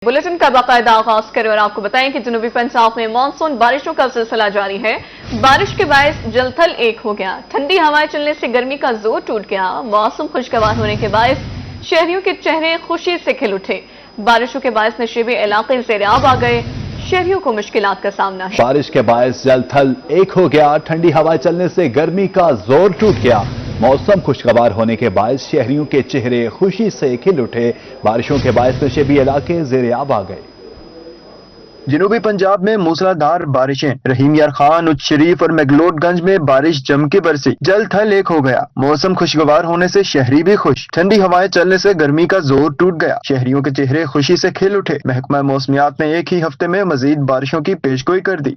Bulletin का बाकायदा आगाज करें और आपको बताएं कि जनूबी पंजाब में मानसून बारिशों का सिलसिला जारी है। बारिश के बायस जलथल एक हो गया, ठंडी हवाएं चलने से गर्मी का जोर टूट गया। मौसम खुशगवार होने के बायस शहरियों के चेहरे खुशी से खिल उठे। बारिशों के बायस नशीबी इलाके ज़ेर-ए-आब आ गए, शहरियों को मुश्किलात का सामना है। बारिश के बायस जलथल एक हो गया, ठंडी हवाएं चलने से गर्मी का जोर टूट गया। मौसम खुशगवार होने के बायस शहरियों के चेहरे खुशी से खिल उठे। बारिशों के बायस नशेबी इलाके ज़ेर-ए-आब आ गए। जनूबी पंजाब में मूसलाधार बारिशें, रहीम यार खान, उच्च शरीफ और मैगलोडगंज में बारिश जम के बरसी, जल थल एक हो गया। मौसम खुशगवार होने से शहरी भी खुश, ठंडी हवाएं चलने से गर्मी का जोर टूट गया। शहरियों के चेहरे खुशी से खिल उठे। महकमा मौसमियात ने एक ही हफ्ते में मजीद बारिशों की पेशगोई कर दी।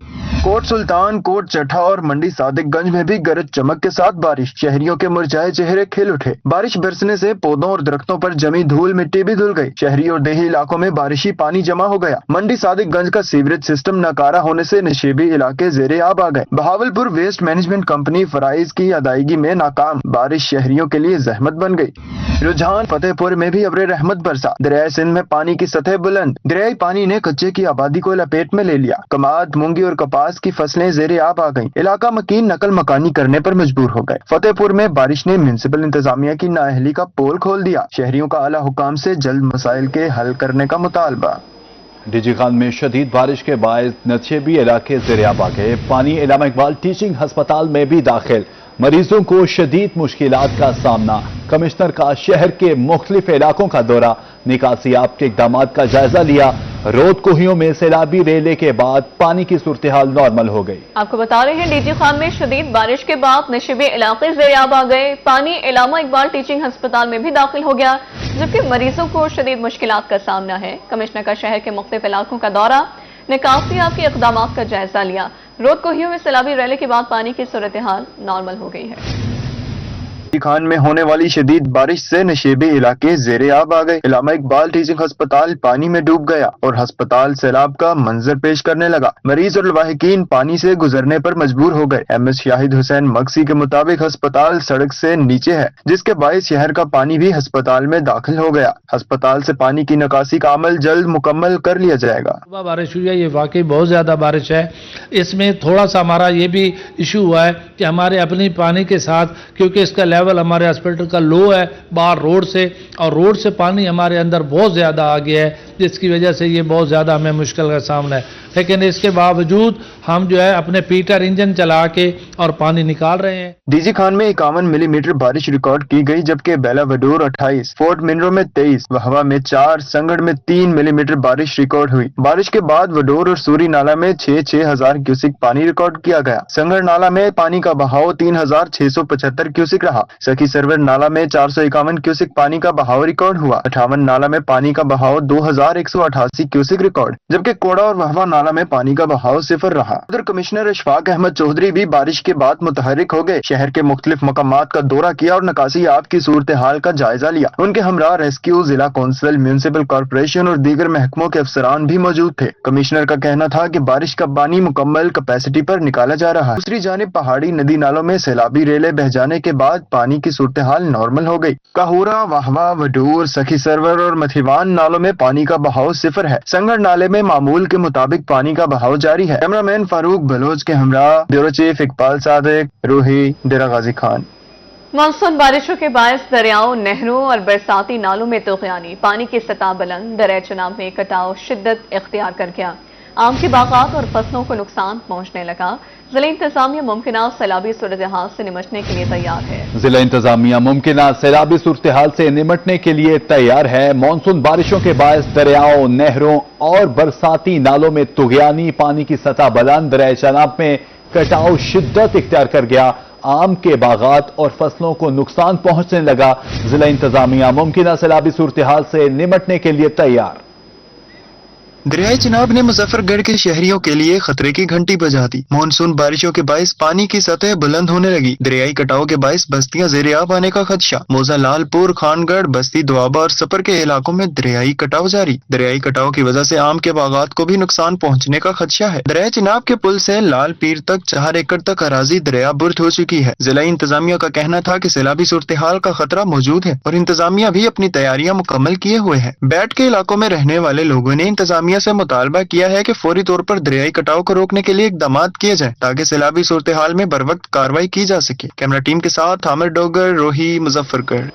कोट सुल्तान, कोट चट्ठा और मंडी सादिकगंज में भी गरज चमक के साथ बारिश, शहरियों के मुरझाए चेहरे खिल उठे। बारिश बरसने से पौधों और दरख्तों पर जमी धूल मिट्टी भी धुल गई। शहरी और देही इलाकों में बारिशी पानी जमा हो गया। मंडी सादिकगंज का सीवरेज सिस्टम नाकारा होने से नशीबी इलाके ज़ेर-ए-आब आ गए। बहावलपुर वेस्ट मैनेजमेंट कंपनी फराइज की अदायगी में नाकाम, बारिश शहरियों के लिए जहमत बन गई। रुझान फतेहपुर में भी अब्र रहमत बरसा, दरिया सिंध में पानी की सतह बुलंद, दरियाई पानी ने कच्चे की आबादी को लपेट में ले लिया। कमाद, मूंगी और कपास की फसलें ज़ेर-ए-आब आ गईं। इलाका मकीन नकल मकानी करने पर मजबूर हो गए। फतेहपुर में बारिश ने म्युनिसिपल इंतजामिया की नाअहली का पोल खोल दिया। शहरियों का आला हुकाम से जल्द मसाइल के हल करने का मुतालबा। डीजी खान में शदीद बारिश के बायस नशेबी इलाके ज़ेर-ए-आब आ गए। पानी इलामा इकबाल टीचिंग अस्पताल में भी दाखिल, मरीजों को शदीद मुश्किलात का सामना। कमिश्नर का शहर के मुख्तलिफ इलाकों का दौरा, निकासियाब के इक़दाम का जायजा लिया। रोद कोहियों में सैलाबी रेले के बाद पानी की सूरत हाल नॉर्मल हो गई। आपको बता रहे हैं डीजी खान में शदीद बारिश के बाद नशीबी इलाके ज़ेर-ए-आब आ गए। पानी इलामा इकबाल टीचिंग अस्पताल में भी दाखिल हो गया, जबकि मरीजों को शदीद मुश्किलात का सामना है। कमिश्नर का शहर के मुख्तलिफ इलाकों का दौरा, निकासियाब के इक़दाम का जायजा लिया। रोद कोहियों में सैलाबी रैली के बाद पानी की सूरत हाल नॉर्मल हो गई है। खान में होने वाली शदीद बारिश से नशेबी इलाके ज़ेर-ए-आब आ गए। इलामा इकबाल टीचिंग अस्पताल पानी में डूब गया और अस्पताल सैलाब का मंजर पेश करने लगा। मरीज और लवाहिकीन पानी से गुजरने पर मजबूर हो गए। एमएस शाहिद हुसैन मक्सी के मुताबिक अस्पताल सड़क से नीचे है, जिसके बायस शहर का पानी भी अस्पताल में दाखिल हो गया। अस्पताल से पानी की निकासी का अमल जल्द मुकम्मल कर लिया जाएगा। बारिश हुई है, ये वाकई बहुत ज्यादा बारिश है। इसमें थोड़ा सा हमारा ये भी इशू हुआ है कि हमारे अपनी पानी के साथ, क्योंकि इसका लेवल हमारे हॉस्पिटल का लो है बाहर रोड से, और रोड से पानी हमारे अंदर बहुत ज्यादा आ गया है, जिसकी वजह से ये बहुत ज्यादा हमें मुश्किल का सामना है। लेकिन इसके बावजूद हम जो है अपने पीटर इंजन चला के और पानी निकाल रहे हैं। डीजी खान में 51 मिलीमीटर बारिश रिकॉर्ड की गई, जबकि बेला वडूर 28, फोर्ट मिनरो में 23, वहवा में 4, संगड़ में 3 मिलीमीटर बारिश रिकॉर्ड हुई। बारिश के बाद वडूर और सूरी नाला में 6-6 हजार क्यूसिक पानी रिकॉर्ड किया गया। संगड़ नाला में पानी का बहाव 3675 क्यूसिक रहा। सखी सरवर नाला में 451 क्यूसिक पानी का बहाव रिकॉर्ड हुआ। 58 नाला में पानी का बहाव 2188 क्यूसिक रिकॉर्ड, जबकि कोड़ा और वहवा नाला में पानी का बहाव 0 रहा। उधर कमिश्नर अशफाक अहमद चौधरी भी बारिश के बाद मुतहरिक हो गए। शहर के मुख्तलिफ मकामात का दौरा किया और निकासियाब की सूरत हाल का जायजा लिया। उनके हमरा रेस्क्यू, जिला कौंसिल, म्युनिसिपल कॉर्पोरेशन और दीगर महकमों के अफसरान भी मौजूद थे। कमिश्नर का कहना था कि बारिश का पानी मुकम्मल कैपेसिटी पर निकाला जा रहा है। दूसरी जानिब पहाड़ी नदी नालों में सैलाबी रेले बह जाने के बाद पानी की सूरत हाल नॉर्मल हो गई। काहूरा, वाहवा, वडूर, सखी सरवर और मथिवान नालों में पानी का बहाव 0 है। संगड़ नाले में मामूल के मुताबिक पानी का बहाव जारी है। कैमरामैन फारूक बलोच के हमरा, ब्यूरो चीफ इकबाल सादिक, रूही, डेरा गाजी खान। मानसून बारिशों के बायस दरियाओं, नहरों और बरसाती नालों में तूफ़ानी पानी की सतह बुलंद, दरिया चनाब में कटाव शिद्दत इख्तियार कर गया। आम के बागात और फसलों को नुकसान पहुंचने लगा। जिला इंतजामिया मुमकिन सैलाबी सूरत हाल से निमटने के लिए तैयार है। जिला इंतजामिया मुमकिन सैलाबी सूरत हाल से निमटने के लिए तैयार है। मानसून बारिशों के बायस दरियाओं, नहरों और बरसाती नालों में तुग़यानी, पानी की सतह बुलंद, दरिया चनाब में कटाव शिद्दत इख्तियार कर गया। आम के बागात और फसलों को नुकसान पहुंचने लगा। जिला इंतजामिया मुमकिन सैलाबी सूरत हाल से निमटने के लिए तैयार। दरियाई चिनाब ने मुजफ्फरगढ़ के शहरियों के लिए खतरे की घंटी बजा दी। मानसून बारिशों के बायस पानी की सतह बुलंद होने लगी। दरियाई कटाव के बायस बस्तियां ज़ेर-ए-आब आने का खदशा। मौजा, लालपुर, खानगढ़, बस्ती, दोआबा और सपर के इलाकों में दरियाई कटाव जारी। दरियाई कटाव की वजह से आम के बागात को भी नुकसान पहुँचने का खदशा है। दरियाई चिनाब के पुल से लाल पीर तक 4 एकड़ तक अराजी दरिया बुर्द हो चुकी है। जिला इंतजामिया का कहना था कि सैलाबी सूरत हाल का खतरा मौजूद है और इंतजामिया भी अपनी तैयारियां मुकम्मल किए हुए है। बैठ के इलाकों में रहने वाले लोगों ने इंतजामिया से मुतालबा किया है कि फौरी तौर पर दरियाई कटाव को रोकने के लिए इकदाम किए जाएं ताकि सैलाबी सूरत हाल में बर वक्त कार्रवाई की जा सके। कैमरा टीम के साथ आमिर डोगर, रोही, मुजफ्फरगढ़।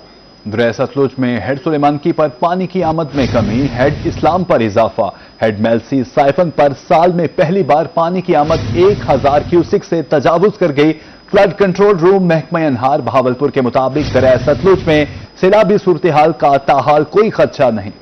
दरिया सतलुज में हेड सुलेमानकी पर पानी की आमद में कमी, हेड इस्लाम पर इजाफा। हेड मेलसी साइफन पर साल में पहली बार पानी की आमद 1000 क्यूसिक से तजावुज कर गई। फ्लड कंट्रोल रूम महकमा अनहार बहावलपुर के मुताबिक दरिया सतलुज में सैलाबी सूरत हाल का ताहाल कोई खदशा नहीं।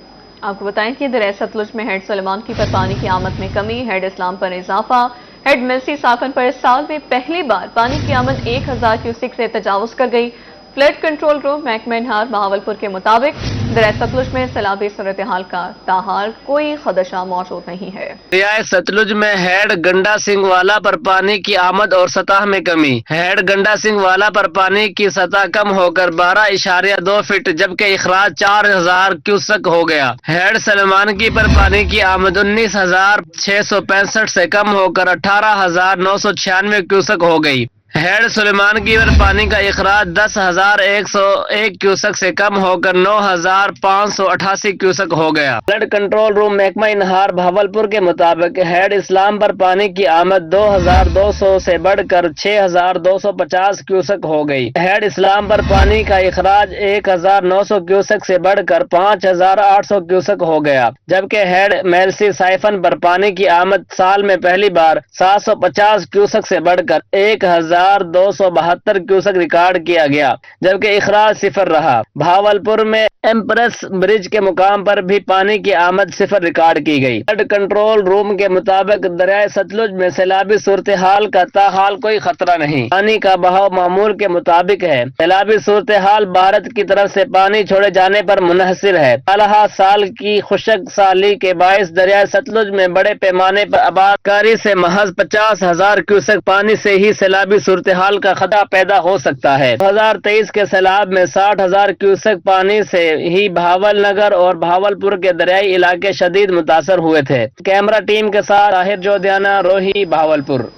आपको बताएं कि दरिया सतलुज में हेड सुलेमानकी पर पानी की आमद में कमी, हेड इस्लाम पर इजाफा। हेड मिल्सी साफन पर साल में पहली बार पानी की आमद 1000 क्यूसिक से तजावुज कर गई। फ्लड कंट्रोल रूम महकमा अनहार बहावलपुर के मुताबिक दरिया सतलुज में सैलाबी सूरत हाल का ताहाल कोई खदशा मौजूद नहीं है। दरिया सतलुज में हेड गंडा सिंह वाला पर पानी की आमद और सतह में कमी। हेड गंडा सिंह वाला पर पानी की सतह कम होकर 12.2 फीट जबकि इखराज 4000 क्यूसेक हो गया। हेड सलमानकी पर पानी की आमद 19,665 से कम होकर 18,996 क्यूसेक हो गई। हेड सुलेमानकी पर पानी का इखराज 10,101 क्यूसेक से कम होकर 9,588 क्यूसेक हो गया। फ्लड कंट्रोल रूम महकमा अनहार बहावलपुर के मुताबिक हेड इस्लाम पर पानी की आमद 2,200 से बढ़कर 6,250 क्यूसेक हो गई। हेड इस्लाम पर पानी का इखराज 1,900 क्यूसेक से बढ़कर 5,800 क्यूसेक हो गया, जबकि हेड मेलसी साइफन पर पानी की आमद साल में पहली बार 750 क्यूसेक से बढ़कर 1,272 क्यूसेक रिकॉर्ड किया गया, जबकि इखराज सिफर रहा। भावलपुर में एम्प्रेस ब्रिज के मुकाम पर भी पानी की आमद सिफर रिकॉर्ड की गई। फ्लड कंट्रोल रूम के मुताबिक दरिया सतलुज में सैलाबी सूरत हाल का ताहाल कोई खतरा नहीं। पानी का बहाव मामूल के मुताबिक है। सैलाबी सूरत हाल भारत की तरफ से पानी छोड़े जाने पर मुनहसिर है। हालांकि साल की खुशक साली के बायस दरिया सतलुज में बड़े पैमाने पर आबादकारी से महज 50,000 क्यूसेक पानी से ही सैलाबी सूरत हाल का खतरा पैदा हो सकता है। 2023 के सैलाब में 60,000 क्यूसेक पानी से ही भावल नगर और भावलपुर के दरियाई इलाके शदीद मुतासर हुए थे। कैमरा टीम के साथ ताहिर जोधियाना, रोही, भावलपुर।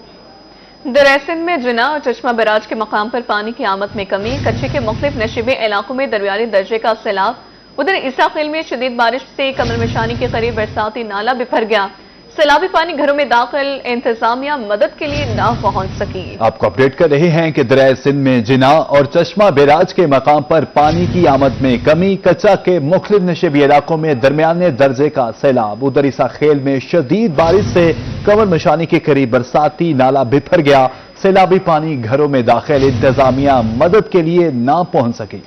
दरिया सिंध में जिना और चश्मा बैराज के मकाम पर पानी की आमद में कमी, कच्चे के मुख्तलिफ नशीबे इलाकों में दरमियानी दर्जे का सैलाब। उधर ईसाखेल में शदीद बारिश से कमरमशानी के करीब बरसाती नाला बिफर गया। सैलाबी पानी घरों में दाखिल, इंतजामिया मदद के लिए ना पहुंच सकी। आपको अपडेट कर रहे हैं कि दरिया सिंध में जिना और चश्मा बैराज के मकाम पर पानी की आमद में कमी, कच्चा के मुख्तलिफ नशीबी इलाकों में दरमियाने दर्जे का सैलाब। उधर ईसाखेल में शदीद बारिश से कमरमशानी के करीब बरसाती नाला बिफर गया। सैलाबी पानी घरों में दाखिल, इंतजामिया मदद के लिए ना पहुंच सकी।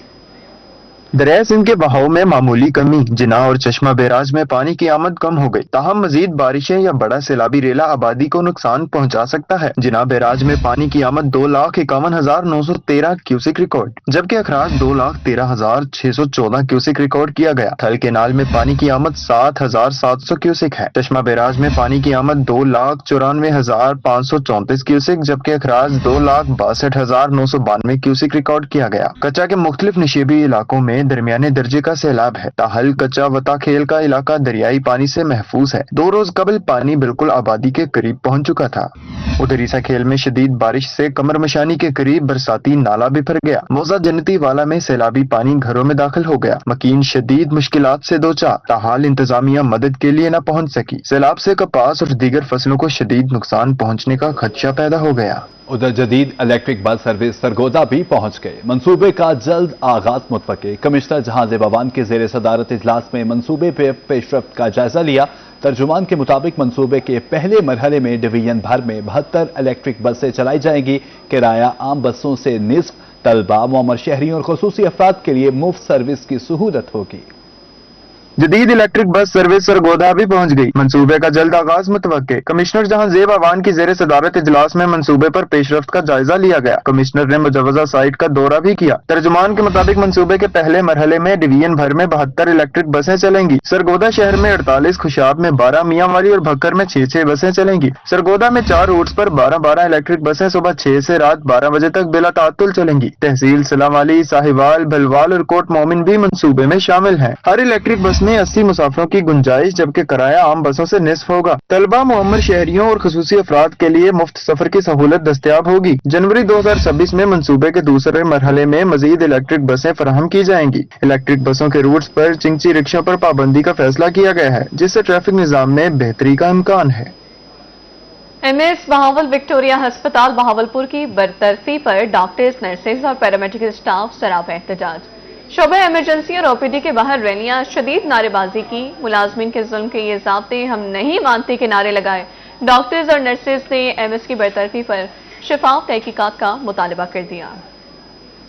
दरिया सिंध के बहाव में मामूली कमी, जिना और चश्मा बैराज में पानी की आमद कम हो गई। ताहम मजीद बारिशें या बड़ा सैलाबी रेला आबादी को नुकसान पहुंचा सकता है। जिना बैराज में पानी की आमद 2,51,913 क्यूसेक रिकॉर्ड, जबकि अखराज 2,13,614 क्यूसेक रिकॉर्ड किया गया। थल केनाल में पानी की आमद 7,700 क्यूसेक है। चश्मा बैराज में पानी की आमद 2,94,534 क्यूसेक, जबकि अखराज 2,62,992 क्यूसेक रिकॉर्ड किया गया। कच्चा के मुख्तलिफ नशीबी इलाकों में दरमियाने दर्जे का सैलाब है। ताहल कच्चा वता खेल का इलाका दरियाई पानी से महफूज है। 2 रोज कबल पानी बिल्कुल आबादी के करीब पहुंच चुका था। उधर ईसा खेल में शदीद बारिश से कमरमशानी के करीब बरसाती नाला बिफर गया। मौजा जन्नती वाला में सैलाबी पानी घरों में दाखिल हो गया। मकीन शदीद मुश्किलात से दो चार, ताहाल इंतजामिया मदद के लिए न पहुंच सकी। सैलाब से कपास और दीगर फसलों को शदीद नुकसान पहुंचने का खदशा पैदा हो गया। उधर जदीद इलेक्ट्रिक बस सर्विस सरगोदा भी पहुंच गए। मंसूबे का जल्द आगाज मुतवक्के। कमिश्नर जहां बवान के जेर सदारत इजलास में मंसूबे पे पेशरफ्त का जायजा लिया। तर्जुमान के मुताबिक मंसूबे के पहले मरहले में डिवीजन भर में 72 इलेक्ट्रिक बसें चलाई जाएंगी। किराया आम बसों से निस्फ, तलबा, मुअम्मर शहरियों और खुसूसी अफराद के लिए मुफ्त सर्विस की सहूलत होगी। जदीद इलेक्ट्रिक बस सर्विस सरगोदा भी पहुंच गई। मंसूबे का जल्द आगाज मुतवक्के। कमिश्नर जहां जेब अवान की जेर सदारत इजलास में मंसूबे पर पेशरफ्त का जायजा लिया गया। कमिश्नर ने मुजवजा साइट का दौरा भी किया। तर्जुमान के मुताबिक मंसूबे के पहले मरहले में डिवीजन भर में 72 इलेक्ट्रिक बसें चलेंगी। सरगोदा शहर में 48, खुशाब में 12, मियां वाली और भक्कर में 6-6 बसें चलेंगी। सरगोदा में 4 रूट्स पर 12-12 इलेक्ट्रिक बसें सुबह 6 से रात 12 बजे तक बिला तातुल चलेंगी। तहसील सलावाली, साहिवाल, भलवाल और कोट मोमिन भी मंसूबे में शामिल हैं। हर इलेक्ट्रिक बस में 80 मुसाफिरों की गुंजाइश, जबकि किराया आम बसों से निस्फ होगा। तलबा, मुअम्मर शहरियों और खुसूसी अफराद के लिए मुफ्त सफर की सहूलत दस्तयाब होगी। जनवरी 2026 में मंसूबे के दूसरे मरहले में मजीद इलेक्ट्रिक बसें फराहम की जाएंगी। इलेक्ट्रिक बसों के रूट्स पर चिंची रिक्शों पर पाबंदी का फैसला किया गया है, जिससे ट्रैफिक निजाम में बेहतरी का इम्कान है। एमएस बहावल विक्टोरिया अस्पताल बहावलपुर की बरतरफी पर डॉक्टर्स, नर्सेज और पैरामेडिकल स्टाफ सरापा एहतजाज। शोबे इमरजेंसी और ओपीडी के बाहर रैलियां, शदीद नारेबाजी की। मुलाजमीन के जुल्म के ये ज़ाब्ते हम नहीं मानते के नारे लगाए। डॉक्टर्स और नर्सेज ने एमएस की बरतरफी पर शफाफ तहकीकात का मुतालबा कर दिया।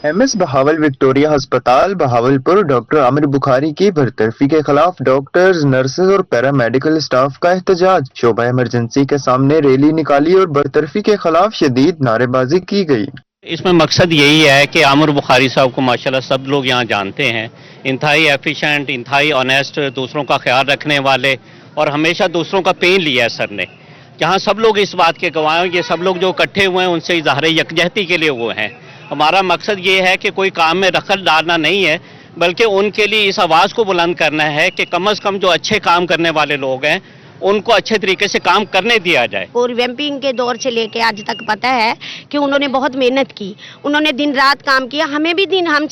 एमएस बहावल विक्टोरिया अस्पताल बहावलपुर डॉक्टर आमिर बुखारी की बरतरफी के खिलाफ डॉक्टर्स, नर्सेज और पैरामेडिकल स्टाफ का एहतजाज। शोबा इमरजेंसी के सामने रैली निकाली और बरतरफी के खिलाफ शदीद नारेबाजी की गई। इसमें मकसद यही है कि आमिर बुखारी साहब को माशाल्लाह सब लोग यहाँ जानते हैं, इंतहाई एफिशिएंट, इंतहाई ऑनेस्ट, दूसरों का ख्याल रखने वाले और हमेशा दूसरों का पेन लिया है सर ने। यहाँ सब लोग इस बात के गवाह हैं, ये सब लोग जो इकट्ठे हुए हैं उनसे इजहार यकजहती के लिए वो हैं। हमारा मकसद ये है कि कोई काम में दखल डालना नहीं है, बल्कि उनके लिए इस आवाज़ को बुलंद करना है कि कम से कम जो अच्छे काम करने वाले लोग हैं उनको अच्छे तरीके से काम करने दिया जाए। और रिवैम्पिंग के दौर से लेके आज तक पता है कि उन्होंने बहुत मेहनत की, उन्होंने दिन रात काम किया, हमसे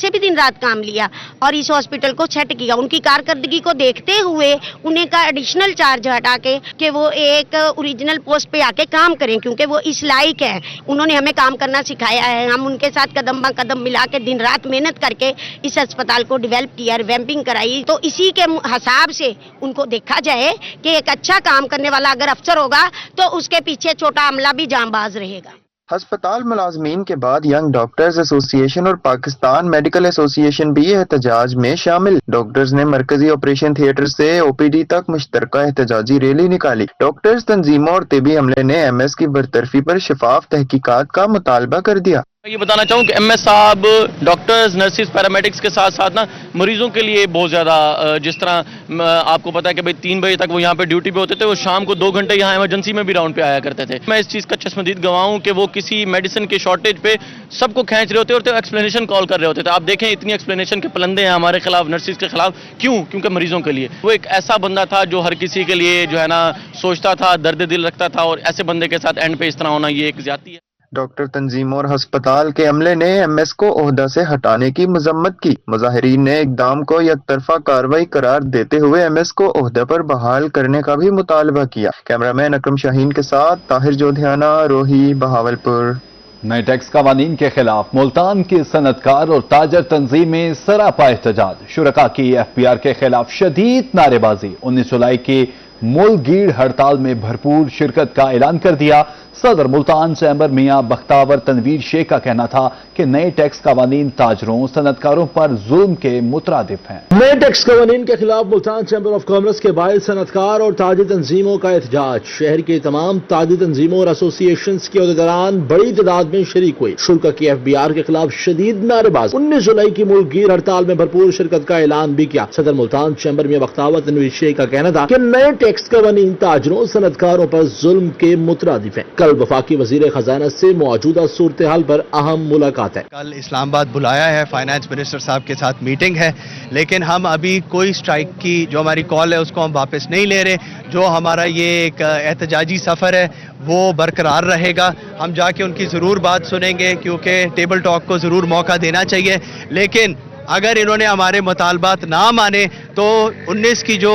भी दिन रात काम लिया और इस हॉस्पिटल को सेट किया। उनकी कारकर्दगी को देखते हुए उन्हें का एडिशनल चार्ज हटा के कि वो एक ओरिजिनल पोस्ट पे आके काम करें, क्योंकि वो इस लायक है। उन्होंने हमें काम करना सिखाया है। हम उनके साथ कदम ब कदम मिला के दिन रात मेहनत करके इस अस्पताल को डेवलप किया, रिवैम्पिंग कराई। तो इसी के हिसाब से उनको देखा जाए कि एक अच्छा काम करने वाला अगर अफसर होगा तो उसके पीछे छोटा अमला भी जांबाज रहेगा। अस्पताल मुलाजमीन के बाद यंग डॉक्टर्स एसोसिएशन और पाकिस्तान मेडिकल एसोसिएशन भी एहतजाज में शामिल। डॉक्टर्स ने मरकजी ऑपरेशन थिएटर से ओपीडी तक मुश्तरका एहतजाजी रैली निकाली। डॉक्टर्स, तंजीमों और तिबी अमले ने एमएस की बरतरफी पर शफाफ तहकीकात का मुतालबा कर दिया। ये बताना चाहूँ कि एमएस साहब डॉक्टर्स, नर्सिस, पैरामेडिक्स के साथ साथ ना मरीजों के लिए बहुत ज़्यादा, जिस तरह आपको पता है कि भाई 3 बजे तक वो यहाँ पे ड्यूटी पे होते थे, वो शाम को 2 घंटे यहाँ इमरजेंसी में भी राउंड पे आया करते थे। मैं इस चीज़ का चश्मदीद गवाह हूँ कि वो किसी मेडिसिन के शॉर्टेज पे सबको खींच रहे होते और एक्सप्लेनेशन कॉल कर रहे होते थे। आप देखें इतनी एक्सप्लेनेशन के पलंदे हैं हमारे खिलाफ, नर्सिस के खिलाफ। क्यों? क्योंकि मरीजों के लिए। वो एक ऐसा बंदा था जो हर किसी के लिए जो है ना सोचता था, दर्द दिल रखता था, और ऐसे बंदे के साथ एंड पे इस तरह होना ये एक ज्यादती है। डॉक्टर तंजीम और अस्पताल के अमले ने एमएस को ओहदा से हटाने की मजम्मत की। मुजाहिरीन ने इकदाम को यकतरफा कार्रवाई करार देते हुए एमएस को ओहदा पर बहाल करने का भी मुतालबा किया। कैमरामैन अकरम शाहीन के साथ ताहिर जोधियाना, रोही, बहावलपुर। नए टैक्स कवानीन के खिलाफ मुल्तान की सनतकार और ताजर तंजीम में सरापा एहतजाज। शुरका की एफपीआर के खिलाफ शदीद नारेबाजी। 19 जुलाई की मुलगीड़ हड़ताल में भरपूर शिरकत का ऐलान कर दिया। सदर मुल्तान चैम्बर मियां बख्तावर तनवीर शेख का कहना था कि नए टैक्स कवानीन ताजरों, सनतकारों पर जुल्म के मुतरादिफ हैं। नए टैक्स कवानीन के खिलाफ मुल्तान चैम्बर ऑफ कॉमर्स के बाहर सनतकार और ताजी तंजीमों का एहतजाज। शहर के तमाम ताजी तंजीमों और एसोसिएशन के अहदेदारान बड़ी तादाद में शरीक हुए। शुल्क की एफबीआर के खिलाफ शदीद नारेबाजी। 19 जुलाई की मुल्कगीर हड़ताल में भरपूर शिरकत का ऐलान भी किया। सदर मुल्तान चैम्बर में बख्तावर तनवीर शेख का कहना था कि नए टैक्स कवानीन ताजरों, सनतकारों पर जुल्म के मुतरादिफ है। कल वफाकी वजीर खजाना से मौजूदा सूरत हाल पर अहम मुलाकात है। कल इस्लामाबाद बुलाया है, फाइनेंस मिनिस्टर साहब के साथ मीटिंग है, लेकिन हम अभी कोई स्ट्राइक की जो हमारी कॉल है उसको हम वापस नहीं ले रहे। जो हमारा ये एक एहतजाजी सफ़र है वो बरकरार रहेगा। हम जाके उनकी ज़रूर बात सुनेंगे, क्योंकि टेबल टॉक को ज़रूर मौका देना चाहिए। लेकिन अगर इन्होंने हमारे मुतालबात ना माने तो 19 की जो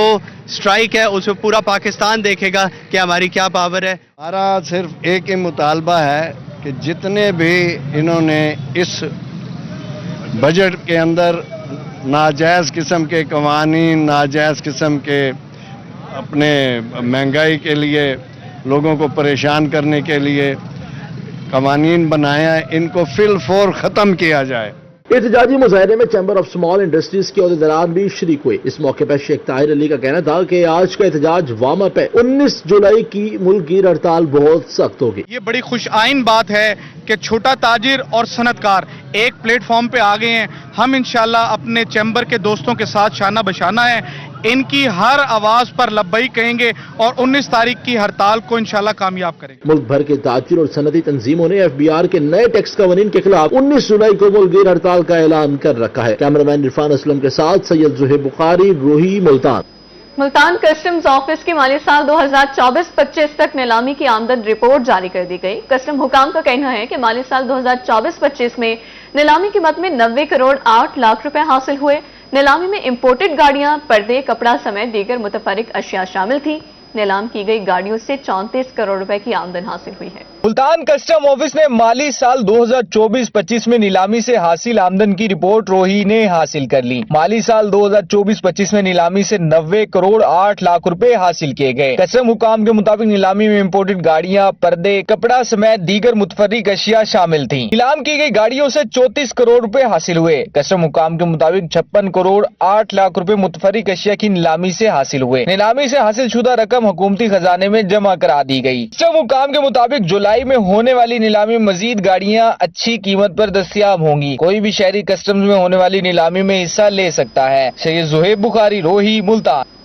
स्ट्राइक है उसमें पूरा पाकिस्तान देखेगा कि हमारी क्या पावर है। हमारा सिर्फ एक ही मुतालबा है कि जितने भी इन्होंने इस बजट के अंदर नाजायज़ किस्म के कवानीन, नाजायज़ किस्म के अपने महंगाई के लिए, लोगों को परेशान करने के लिए कवानीन बनाया, इनको फिल फौर ख़त्म किया जाए। एहतजाजी मुजाहरे में चैम्बर ऑफ स्मॉल इंडस्ट्रीज के अहदेदारान भी शरीक हुए। इस मौके पर शेख ताहिर अली का कहना था कि आज का एहतजाज वार्म अप है। 19 जुलाई की मुल्कगीर हड़ताल बहुत सख्त होगी। ये बड़ी खुश आइन बात है कि छोटा ताजिर और सनतकार एक प्लेटफॉर्म पे आ गए हैं। हम इंशाल्लाह अपने चैम्बर के दोस्तों के साथ शाना बशाना है, इनकी हर आवाज पर लब्बई कहेंगे और 19 तारीख की हड़ताल को इंशाल्लाह कामयाब करेंगे। मुल्क भर के ताजिर और सनती तंजीमों ने FBR के नए टैक्स कवानीन के खिलाफ 19 जुलाई को मुल्कगीर हड़ताल का ऐलान कर रखा है। कैमरामैन इरफान असलम के साथ सैयद जुहेब बुखारी, रोही, मुल्तान। मुल्तान कस्टम्स ऑफिस की माली साल 2024-25 तक नीलामी की आमदन रिपोर्ट जारी कर दी गई। कस्टम हुकाम का कहना है कि माली साल 2024-25 में नीलामी की मद में 90 करोड़ 8 लाख रुपए हासिल हुए। नीलामी में इंपोर्टेड गाड़ियां, पर्दे, कपड़ा समेत दीगर मुतफरिक अशिया शामिल थी। नीलाम की गई गाड़ियों से 34 करोड़ रुपए की आमदन हासिल हुई है। मुल्तान कस्टम ऑफिस ने माली साल 2024-25 में नीलामी से हासिल आमदन की रिपोर्ट रोही ने हासिल कर ली। माली साल 2024-25 में नीलामी से 90 करोड़ 8 लाख रुपए हासिल किए गए। कस्टम हुकाम के मुताबिक नीलामी में इंपोर्टेड गाड़ियां, पर्दे, कपड़ा समेत दीगर मुतफरिक अशिया शामिल थी। नीलाम की गई गाड़ियों से 34 करोड़ रुपए हासिल हुए। कस्टम हुकाम के मुताबिक 56 करोड़ 8 लाख रुपए मुतफरिक अशिया की नीलामी से हासिल हुए। नीलामी से हासिल शुदा रकम हुकूमती खजाने में जमा करा दी गई। कस्टम हुकाम के मुताबिक जुलाई में होने वाली नीलामी में मजीद गाड़ियां अच्छी कीमत पर दस्तयाब होंगी। कोई भी शहरी कस्टम्स में होने वाली नीलामी में हिस्सा ले सकता है। सैयद जुहेब बुखारी, रोही, मुल्तान।